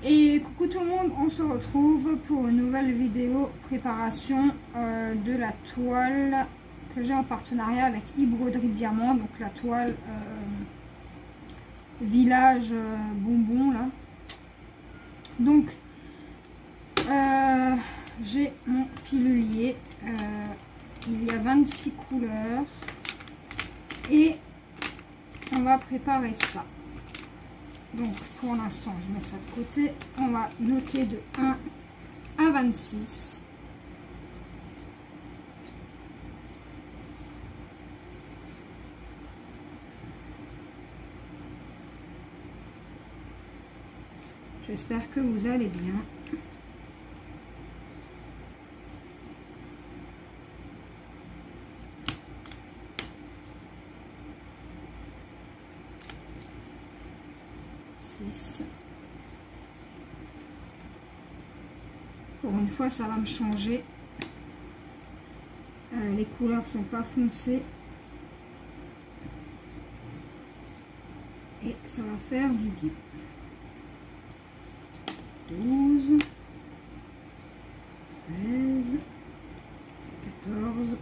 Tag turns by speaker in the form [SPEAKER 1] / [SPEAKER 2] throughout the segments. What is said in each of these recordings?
[SPEAKER 1] Et coucou tout le monde, on se retrouve pour une nouvelle vidéo préparation de la toile que j'ai en partenariat avec Broderie Diamant, donc la toile village bonbon là. Donc j'ai mon pilulier, il y a 26 couleurs et on va préparer ça. Donc pour l'instant je mets ça de côté, on va noter de 1 à 26. J'espère que vous allez bien. Pour une fois, ça va me changer. Les couleurs sont pas foncées. Et ça va faire du bien. 12, 13, 14,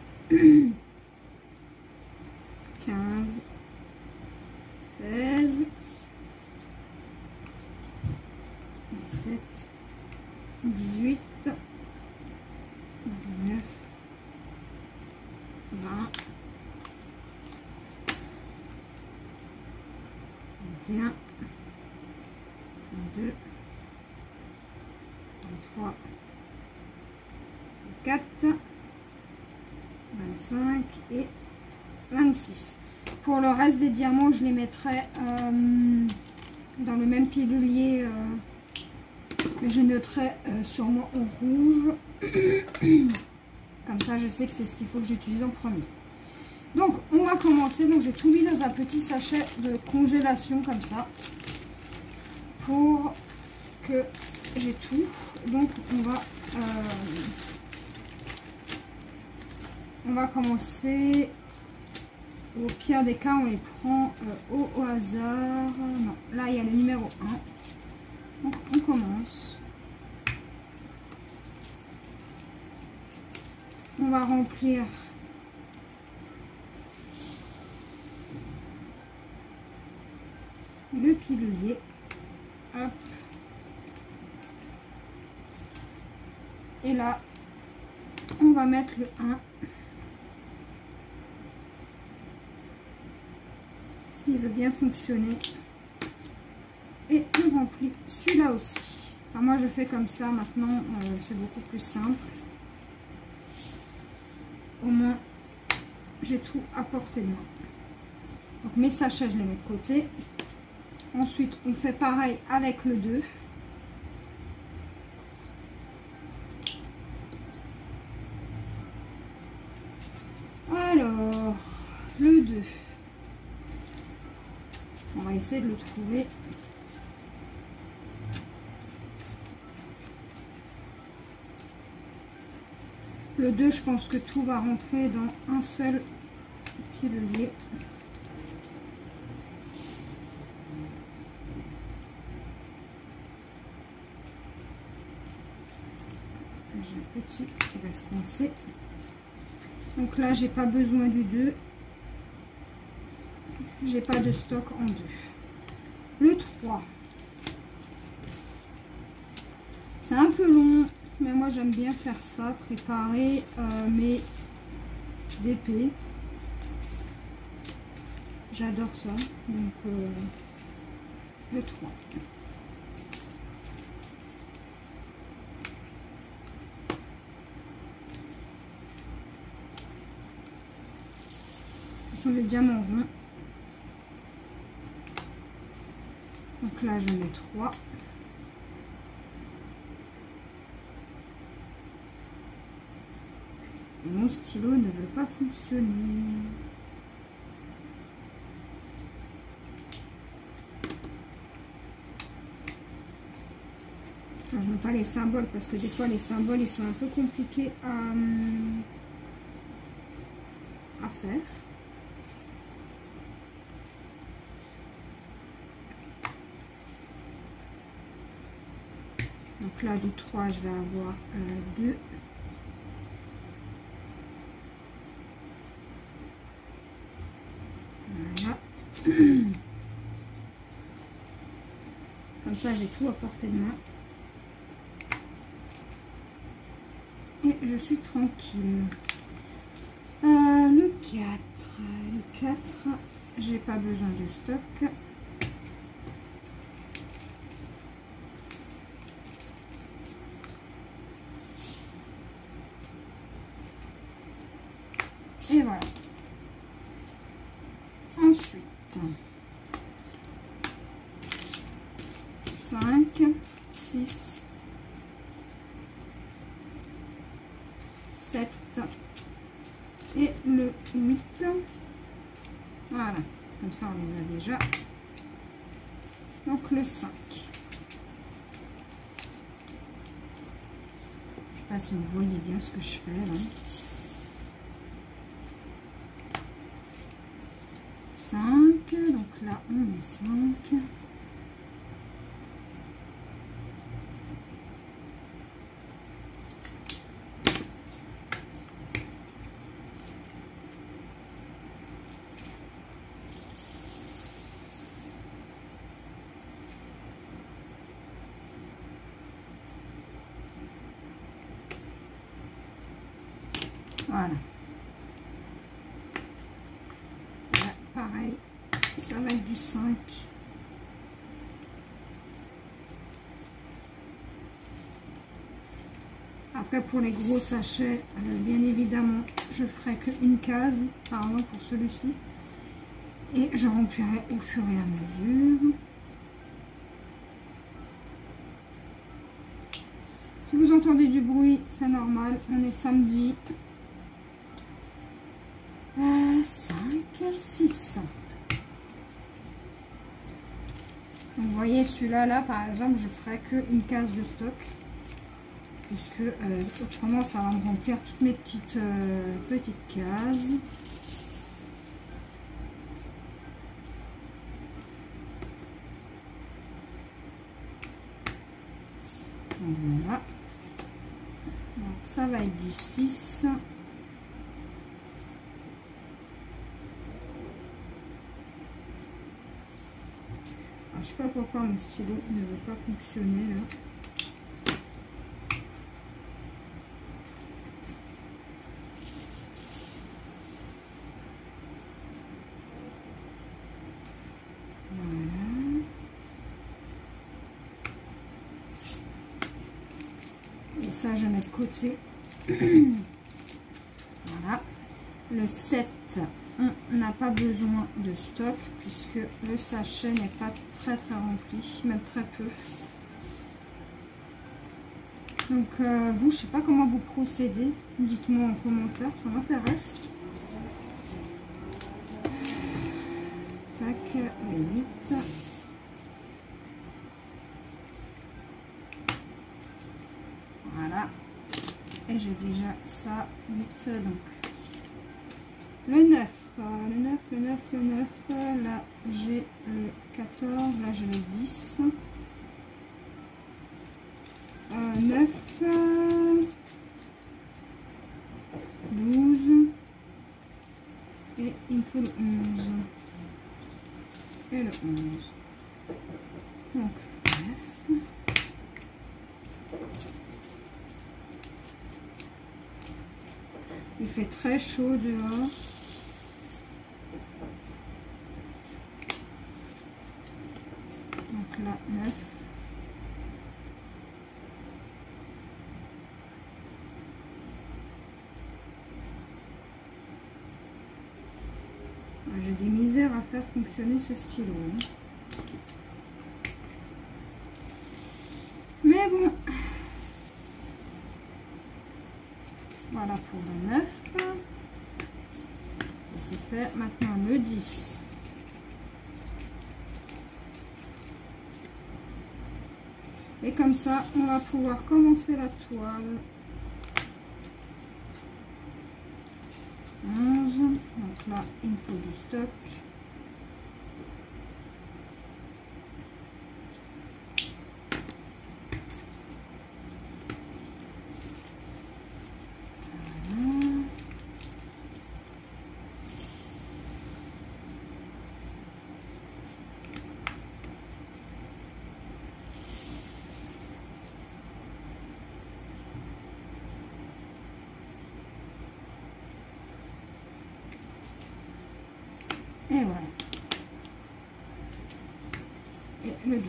[SPEAKER 1] 15, 16, 17, 18, 19, 20, 21, 22, 23, 24, 25 et 26. Pour le reste des diamants, je les mettrai dans le même pilulier, mais je noterai sûrement en rouge. Comme ça, je sais que c'est ce qu'il faut que j'utilise en premier. Donc, on va commencer. Donc, j'ai tout mis dans un petit sachet de congélation comme ça, pour que j'ai tout. Donc on va commencer. Au pire des cas, on les prend au hasard. Non, là il y a le numéro 1. Donc on commence. On va remplir le pilulier. Hop. Et là, on va mettre le 1. S'il veut bien fonctionner. Et on remplit celui-là aussi. Enfin, moi, je fais comme ça. Maintenant, c'est beaucoup plus simple. Au moins, j'ai tout à portée de main. Donc, mes sachets, je les mets de côté. Ensuite, on fait pareil avec le 2. Alors, le 2. On va essayer de le trouver. Le 2, je pense que tout va rentrer dans un seul pilulier. J'ai un petit qui va se coincer. Donc là, j'ai pas besoin du 2. J'ai pas de stock en 2. Le 3. C'est un peu long, mais moi j'aime bien faire ça, préparer mes DP. J'adore ça. Donc le 3. Ce sont les diamants ronds. Donc là, je mets 3. Et mon stylo ne veut pas fonctionner. Alors, je ne mets pas les symboles parce que des fois, les symboles, ils sont un peu compliqués à faire. Donc là, du 3, je vais avoir 2. Voilà. Comme ça, j'ai tout à portée de main. Et je suis tranquille. Le 4. Le 4, j'ai pas besoin de stock. Et voilà. Ensuite, 5, 6, 7 et le 8. Voilà, comme ça on les a déjà. Donc le 5. Je sais pas si vous voyez bien ce que je fais là. 5, donc là on met 5. Voilà. Là, pareil, ça va être du 5. Après, pour les gros sachets, bien évidemment, je ferai qu'une case par an pour celui-ci. Et je remplirai au fur et à mesure. Si vous entendez du bruit, c'est normal. On est samedi. 5, 6. Donc, vous voyez, celui-là, là, par exemple, je ferai qu'une case de stock. Puisque autrement, ça va me remplir toutes mes petites cases. Donc, voilà. Donc, ça va être du 6. Alors, je sais pas pourquoi mon stylo ne veut pas fonctionner là. Voilà. Et ça, je mets de côté. Voilà. Le 7. On n'a pas besoin de stock puisque le sachet n'est pas très rempli, même très peu. Donc vous, je sais pas comment vous procédez, dites-moi en commentaire, ça m'intéresse. Tac, le 8. Voilà. Et j'ai déjà ça, 8 donc. Le 9. Le 9, le 9, le 9, là j'ai le 14, là j'ai le 10, 9, 12, et il me faut le 11, et le 11, donc 9, il fait très chaud dehors. Donc là, 9. J'ai des misères à faire fonctionner ce stylo. Mais bon. Voilà pour le 9. Ça c'est fait. Maintenant le 10. Et comme ça, on va pouvoir commencer la toile. 11. Donc là, il me faut du stock. Et voilà. Et le 12.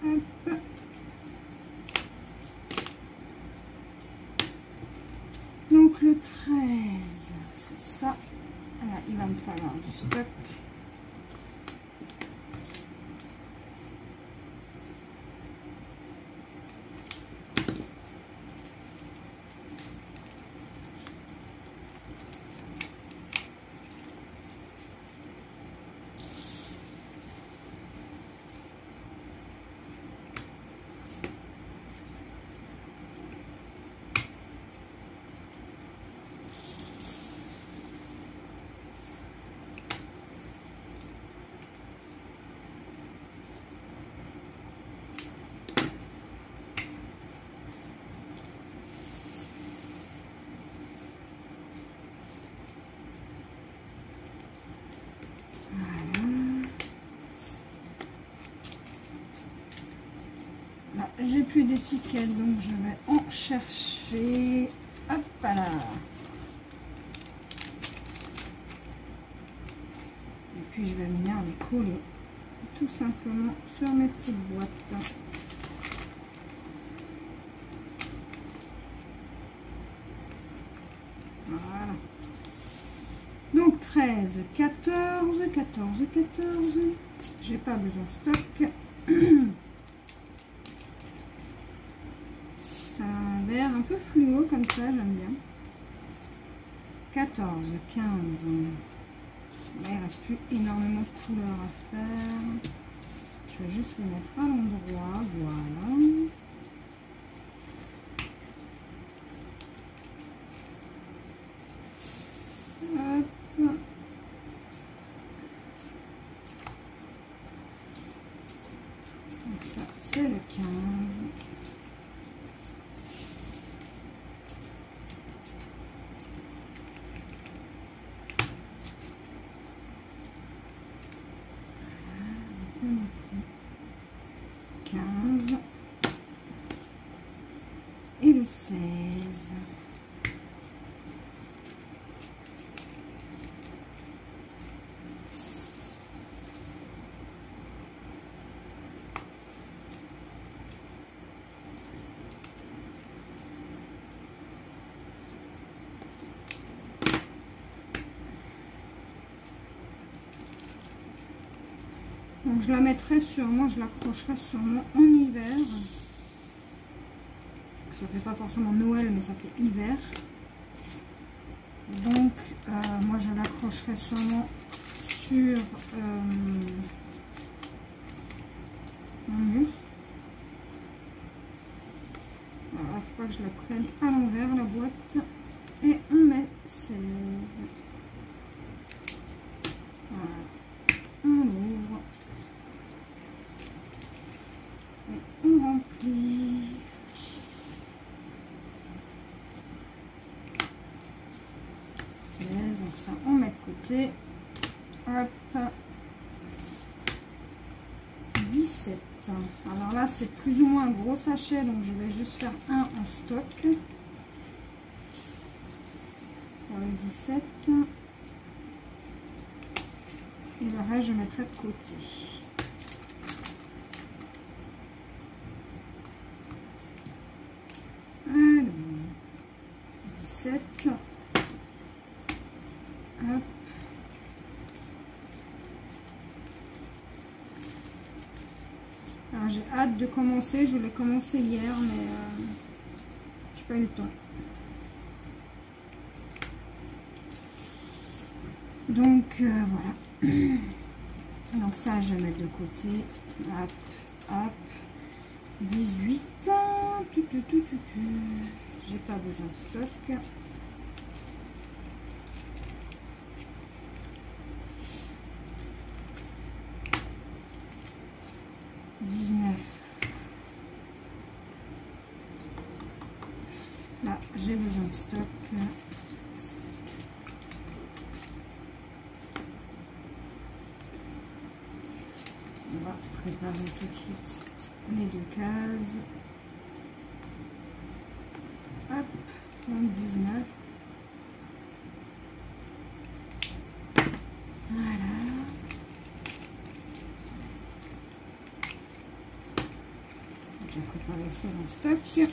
[SPEAKER 1] Hop. Donc le 13, c'est ça. Voilà, il va me falloir du stock. J'ai plus d'étiquette, donc je vais en chercher. Hop là. Et puis je vais venir les coller tout simplement sur mes petites boîtes. Voilà. Donc 13, 14, 14, 14. J'ai pas besoin de stock. Un vert un peu fluo comme ça, j'aime bien. 14, 15. Là, il reste plus énormément de couleurs à faire. Je vais juste les mettre à l'endroit. Voilà. Hop. Donc ça, c'est le 15. Et le 16. Donc je la mettrai sûrement, je l'accrocherai sûrement en hiver. Ça fait pas forcément Noël, mais ça fait hiver. Donc moi je l'accrocherai sûrement sur mon mur. Voilà, il faut pas que je la prenne à l'envers la boîte. Et on met 16. Voilà. On ouvre. Et on remplit. Donc ça on met de côté. Hop. 17. Alors là c'est plus ou moins un gros sachet, donc je vais juste faire un en stock pour le 17 et le reste je mettrai de côté. Alors 17. Hop. Alors j'ai hâte de commencer, je l'ai commencé hier mais j'ai pas eu le temps. Donc voilà. Donc ça je vais mettre de côté. Hop, hop. 18. J'ai pas besoin de stock. 19. Là, j'ai besoin de stock. On va préparer tout de suite les deux cases. 2019. Voilà. J'ai préparé ça dans le stock.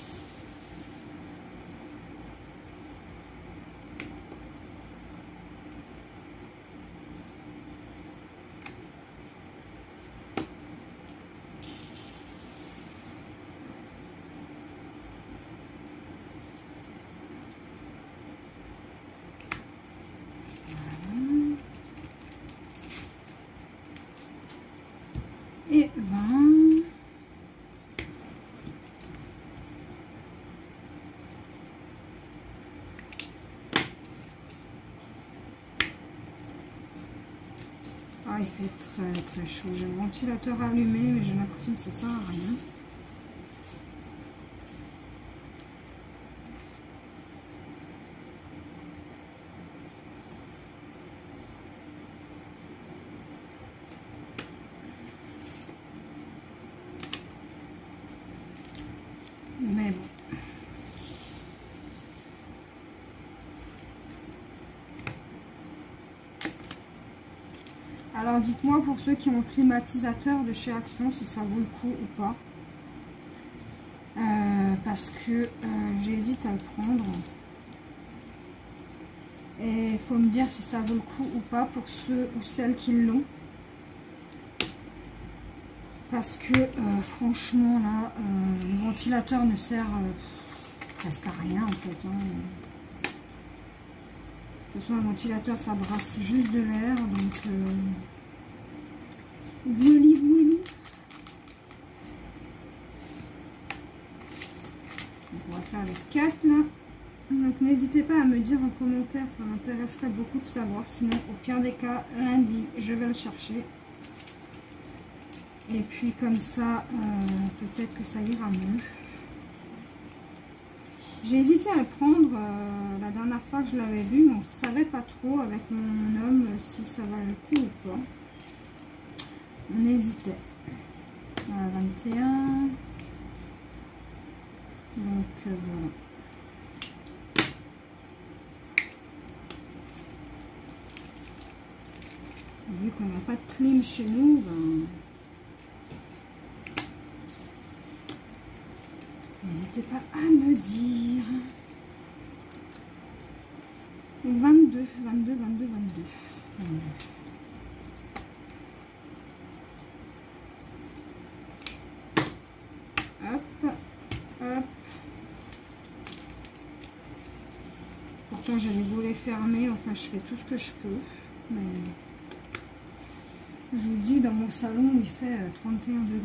[SPEAKER 1] Et 20. Ah, il fait très très chaud. J'ai le ventilateur allumé, mais j'ai l'impression que ça sert à rien. Mais bon. Alors dites-moi pour ceux qui ont le climatisateur de chez Action si ça vaut le coup ou pas. Parce que j'hésite à le prendre. Et il faut me dire si ça vaut le coup ou pas pour ceux ou celles qui l'ont. Parce que franchement là, le ventilateur ne sert presque à rien en fait. Hein. De toute façon, un ventilateur ça brasse juste de l'air. Donc voilà. On va faire les 4 là. Donc n'hésitez pas à me dire en commentaire, ça m'intéresserait beaucoup de savoir. Sinon au pire des cas, lundi, je vais le chercher. Et puis comme ça, peut-être que ça ira mieux. J'ai hésité à le prendre la dernière fois que je l'avais vu, mais on ne savait pas trop avec mon homme si ça valait le coup ou pas. On hésitait. Voilà, 21. Donc voilà. Vu qu'on n'a pas de clim chez nous, ben, n'hésitez pas à me dire. 22. Hop, hop. Pourtant j'ai les volets fermés, enfin je fais tout ce que je peux. Mais je vous dis, dans mon salon il fait 31 degrés.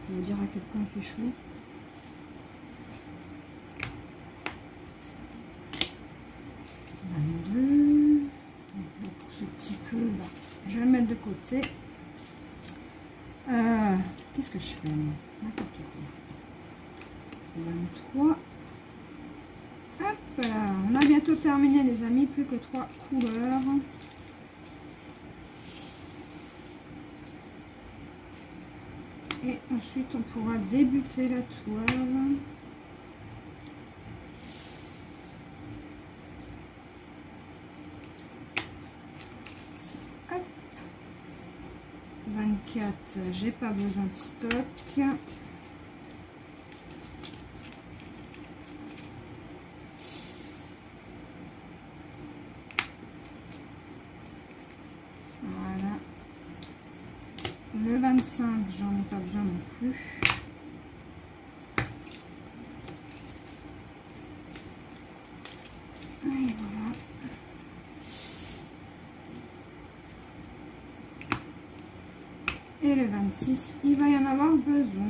[SPEAKER 1] Je vais vous dire à quel point il fait chaud. Pour ce petit peu là, je vais le mettre de côté. Qu'est-ce que je fais? N'importe quoi. 23. Hop là, on a bientôt terminé les amis, plus que 3 couleurs. Et ensuite on pourra débuter la toile. Hop. 24, j'ai pas besoin de stock. Voilà. Le 25, j'en ai pas besoin non plus. Et voilà. Et le 26, il va y en avoir besoin.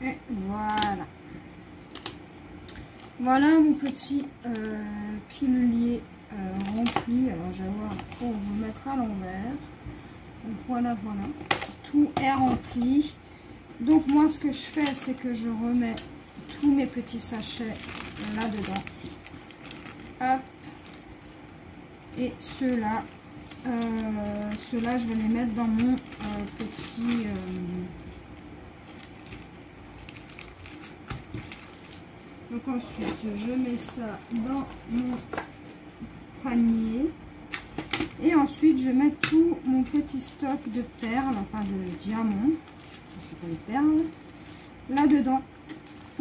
[SPEAKER 1] Et voilà. Voilà mon petit pilulier rempli. Alors je vais voir pour vous mettre à l'envers. Voilà, voilà. Tout est rempli. Donc moi, ce que je fais, c'est que je remets tous mes petits sachets là-dedans. Hop. Et ceux-là, je vais les mettre dans mon petit... Donc ensuite, je mets ça dans mon panier. Et ensuite, je mets tout mon petit stock de perles, enfin de diamants, c'est pas des perles, là-dedans.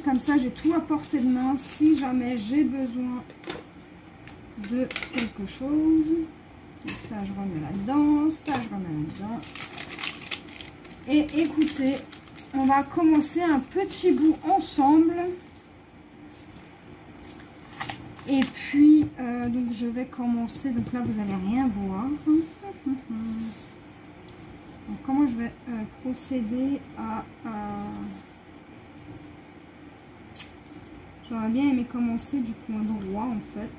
[SPEAKER 1] Comme ça, j'ai tout à portée de main si jamais j'ai besoin de quelque chose. Donc ça, je remets là-dedans, ça, je remets là-dedans. Et écoutez, on va commencer un petit bout ensemble. Et puis, donc je vais commencer. Donc là, vous n'allez rien voir. Donc, comment je vais procéder à... J'aurais bien aimé commencer du coin droit, en fait.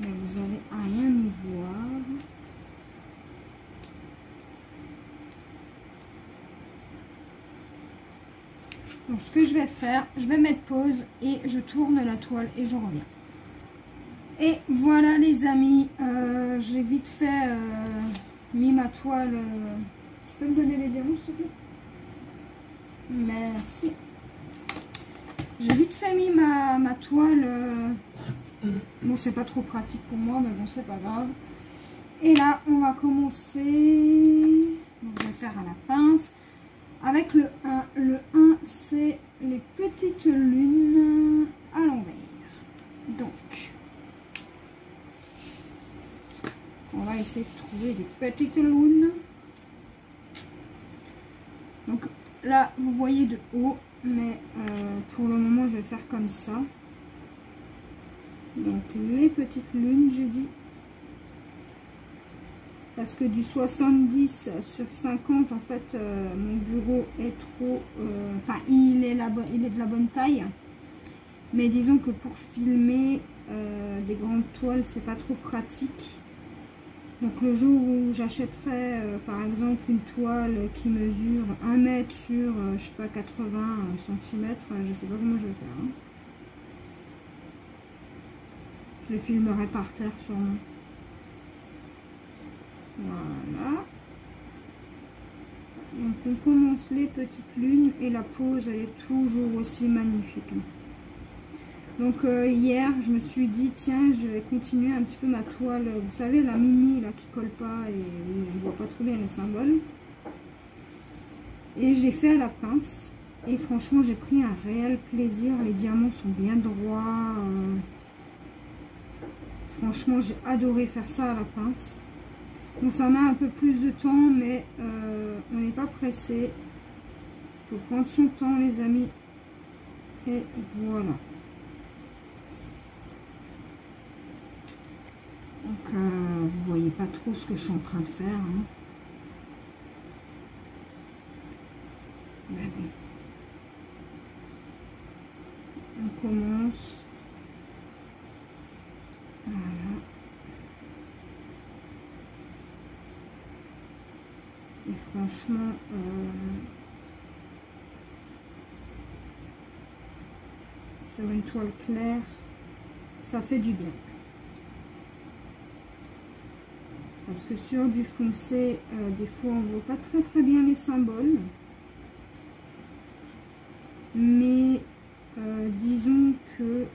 [SPEAKER 1] Mais vous n'allez rien y voir. Donc ce que je vais faire, je vais mettre pause et je tourne la toile et je reviens. Et voilà les amis, j'ai vite fait mis ma toile. Tu peux me donner les diamants s'il te plaît? Merci. J'ai vite fait mis ma toile. Bon, c'est pas trop pratique pour moi, mais bon, c'est pas grave. Et là, on va commencer. Donc, je vais faire à la pince. Avec le 1. Le 1, c'est les petites lunes à l'envers. Donc, on va essayer de trouver des petites lunes. Donc, là, vous voyez de haut, mais pour le moment, je vais faire comme ça. Donc, les petites lunes, j'ai dit. Parce que du 70 sur 50, en fait, mon bureau est trop... Enfin, il est de la bonne taille. Mais disons que pour filmer des grandes toiles, c'est pas trop pratique. Donc le jour où j'achèterai, par exemple, une toile qui mesure 1 mètre sur, je sais pas, 80 cm, je sais pas comment je vais faire. Hein. Je le filmerai par terre sûrement. Voilà. Donc on commence les petites lunes et la pose elle est toujours aussi magnifique. Donc hier je me suis dit tiens je vais continuer un petit peu ma toile, vous savez la mini là qui colle pas et on ne voit pas trop bien les symboles. Et je l'ai fait à la pince et franchement j'ai pris un réel plaisir, les diamants sont bien droits. Franchement j'ai adoré faire ça à la pince. Bon, ça met un peu plus de temps, mais on n'est pas pressé. Il faut prendre son temps, les amis. Et voilà. Donc, vous voyez pas trop ce que je suis en train de faire. Hein. Mais bon. On commence. Voilà. Et franchement, sur une toile claire, ça fait du bien. Parce que sur du foncé, des fois on ne voit pas très bien les symboles. Mais disons que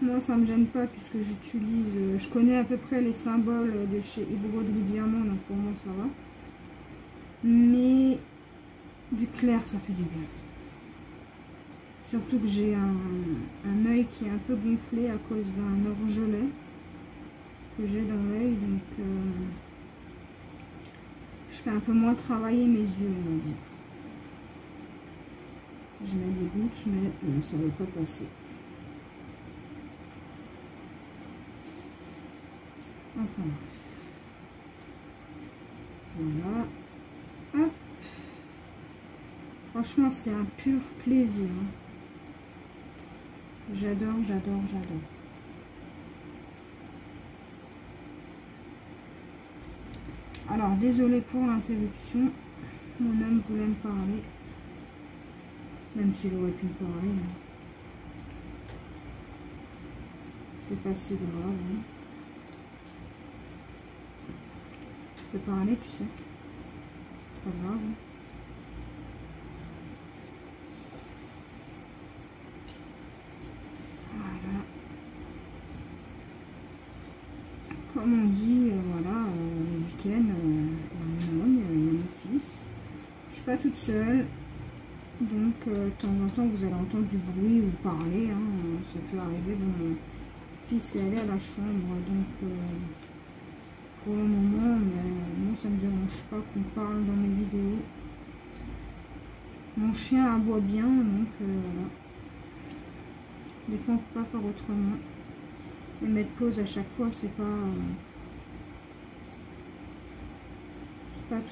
[SPEAKER 1] moi ça me gêne pas puisque j'utilise, je connais à peu près les symboles de chez Broderie Diamant, donc pour moi ça va. Mais du clair ça fait du bien. Surtout que j'ai un œil qui est un peu gonflé à cause d'un orgelet que j'ai dans l'œil, donc je fais un peu moins travailler mes yeux, on va dire. Je mets des gouttes, mais ça ne va pas passer. Enfin, voilà. Hop. Franchement, c'est un pur plaisir. J'adore, j'adore, j'adore. Alors, désolé pour l'interruption. Mon homme voulait me parler. Même s'il aurait pu me parler. Hein. C'est pas si grave. Hein. Je peux parler, tu sais. C'est pas grave. Hein. Voilà. Comme on dit, voilà, le week-end, il y a mon homme, il y a mon fils. Je suis pas toute seule. Donc, de temps en temps, vous allez entendre du bruit ou parler. Hein, ça peut arriver. Bon, mon fils est allé à la chambre. Donc, pour le moment, moi, ça ne me dérange pas qu'on parle dans mes vidéos. Mon chien aboie bien. Donc, voilà. Des fois, on ne peut pas faire autrement. Et mettre pause à chaque fois, c'est pas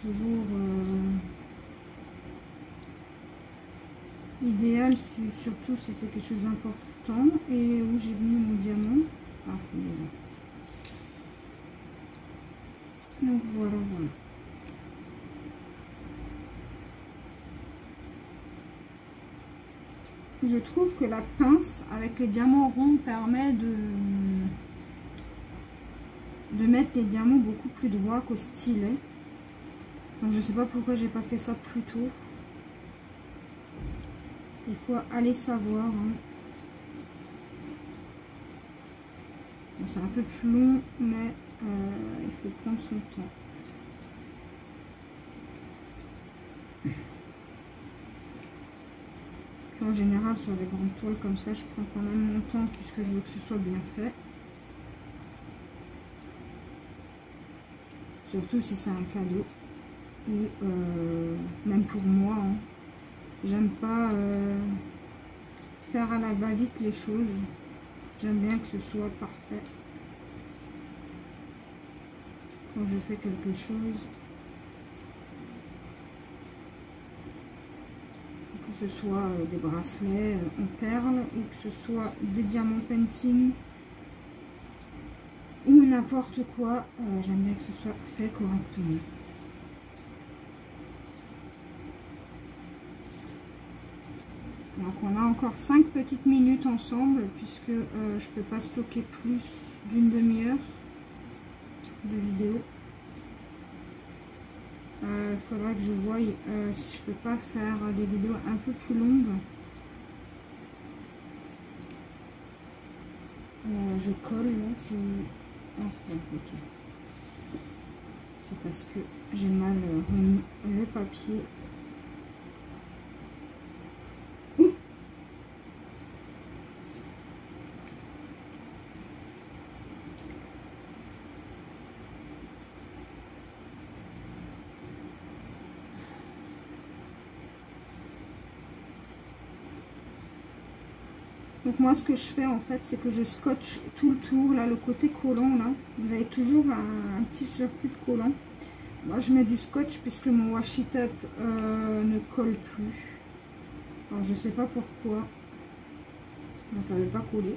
[SPEAKER 1] toujours idéal, surtout si c'est quelque chose d'important. Et où j'ai mis mon diamant. Ah, il est là. Donc voilà, voilà. Je trouve que la pince avec les diamants ronds permet de mettre les diamants beaucoup plus droits qu'au stylet. Donc je sais pas pourquoi j'ai pas fait ça plus tôt. Il faut aller savoir. Hein. Bon, c'est un peu plus long, mais il faut prendre son temps. En général, sur des grandes toiles comme ça, je prends quand même mon temps puisque je veux que ce soit bien fait. Surtout si c'est un cadeau. Ou même pour moi. Hein. J'aime pas faire à la va-vite les choses. J'aime bien que ce soit parfait. Quand je fais quelque chose. Que ce soit des bracelets en perles ou que ce soit des diamants painting ou n'importe quoi, j'aime bien que ce soit fait correctement. Donc on a encore 5 petites minutes ensemble puisque je peux pas stocker plus d'une demi-heure de vidéo. Il faudra que je voie si je peux pas faire des vidéos un peu plus longues. Je colle là, c'est... Ah, ok. C'est parce que j'ai mal remis le papier. Donc moi ce que je fais en fait c'est que je scotche tout le tour, là le côté collant là, vous avez toujours un petit surplus de collant. Moi je mets du scotch puisque mon washi tape ne colle plus. Alors je sais pas pourquoi, ça ne veut pas coller.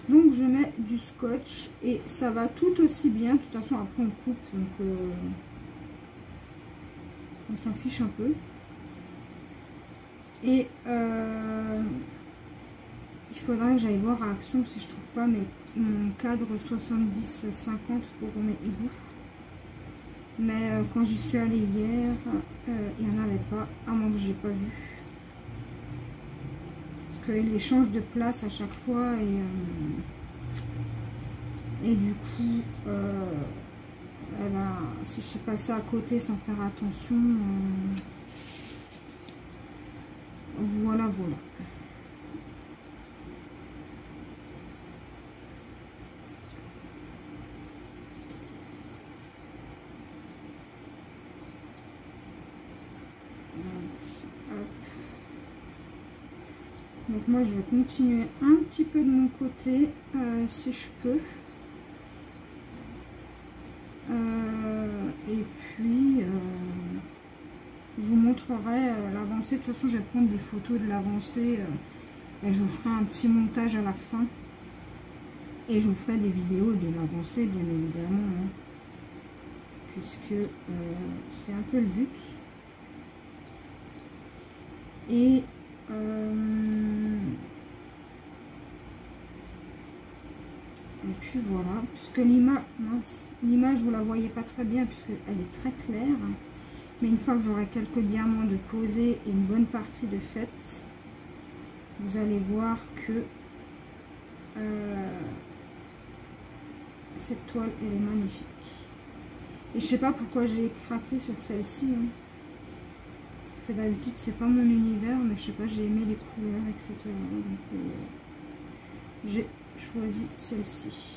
[SPEAKER 1] Donc je mets du scotch et ça va tout aussi bien, de toute façon après on coupe donc on s'en fiche un peu. Et il faudra que j'aille voir à Action si je trouve pas mon cadre 70-50 pour mes égouts. Mais quand j'y suis allée hier, il n'y en avait pas, à moins que j'ai pas vu. Parce qu'il les change de place à chaque fois et du coup, si je suis passée à côté sans faire attention, voilà. Donc moi je vais continuer un petit peu de mon côté si je peux. Et puis je vous montrerai l'avancée. De toute façon je vais prendre des photos de l'avancée et je vous ferai un petit montage à la fin. Et je vous ferai des vidéos de l'avancée bien évidemment. Hein. puisque c'est un peu le but. Et puis voilà, puisque l'image vous la voyez pas très bien puisqu'elle est très claire, mais une fois que j'aurai quelques diamants de posés et une bonne partie de faite, vous allez voir que cette toile elle est magnifique. Et je sais pas pourquoi j'ai craqué sur celle-ci, hein. Parce que d'habitude c'est pas mon univers, mais je sais pas, j'ai aimé les couleurs, etc. Donc j'ai choisi celle-ci.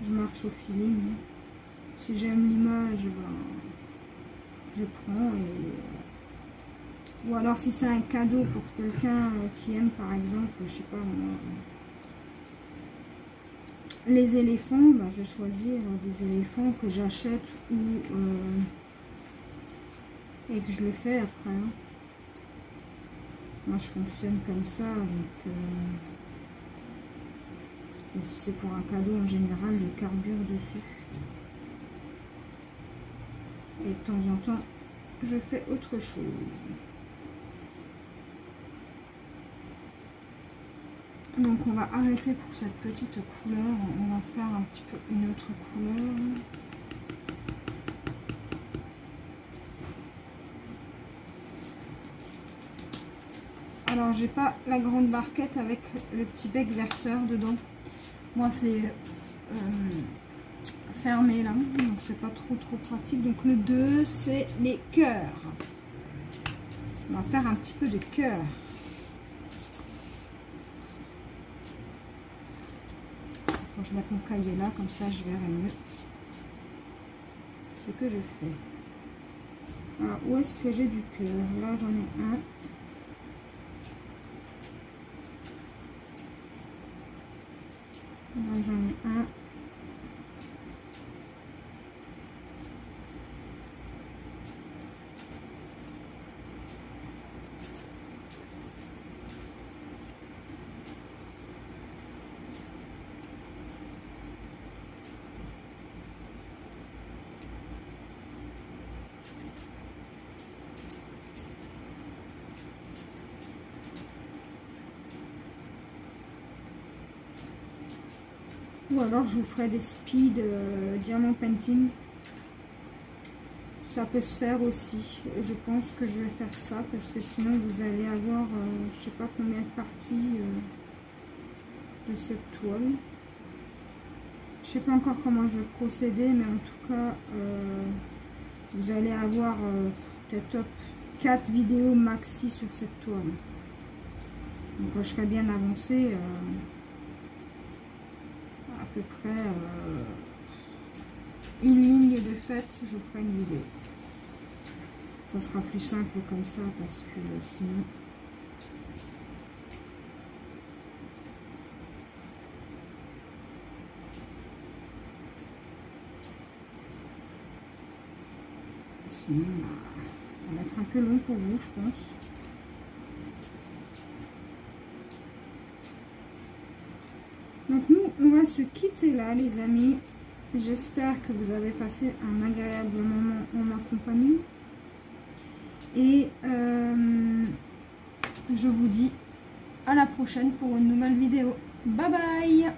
[SPEAKER 1] Je marche au feeling. Si j'aime l'image, ben, je prends. Ou alors si c'est un cadeau pour quelqu'un qui aime par exemple, je sais pas moi, les éléphants, ben, je vais choisir des éléphants que j'achète ou et que je le fais après. Hein. Moi je fonctionne comme ça, donc et si c'est pour un cadeau en général, je carbure dessus. Et de temps en temps, je fais autre chose. Donc on va arrêter pour cette petite couleur. On va faire un petit peu une autre couleur. Alors j'ai pas la grande barquette avec le petit bec verseur dedans. Moi c'est fermé là, donc c'est pas trop pratique. Donc le 2 c'est les cœurs. On va faire un petit peu de cœur. Faut que je mette mon cahier là, comme ça je verrai mieux ce que je fais. Alors où est-ce que j'ai du cœur? Là j'en ai un. Là j'en ai un. Ou alors je vous ferai des speed diamant painting. Ça peut se faire aussi. Je pense que je vais faire ça parce que sinon vous allez avoir je sais pas combien de parties de cette toile. Je sais pas encore comment je vais procéder, mais en tout cas vous allez avoir peut-être 4 vidéos maxi sur cette toile. Donc quand je serai bien avancée, à peu près une ligne de faite, je vous ferai une vidéo. Ça sera plus simple comme ça parce que sinon ça va être un peu long pour vous, je pense. Donc nous, on va se quitter là, les amis. J'espère que vous avez passé un agréable moment en ma compagnie. Et je vous dis à la prochaine pour une nouvelle vidéo. Bye bye!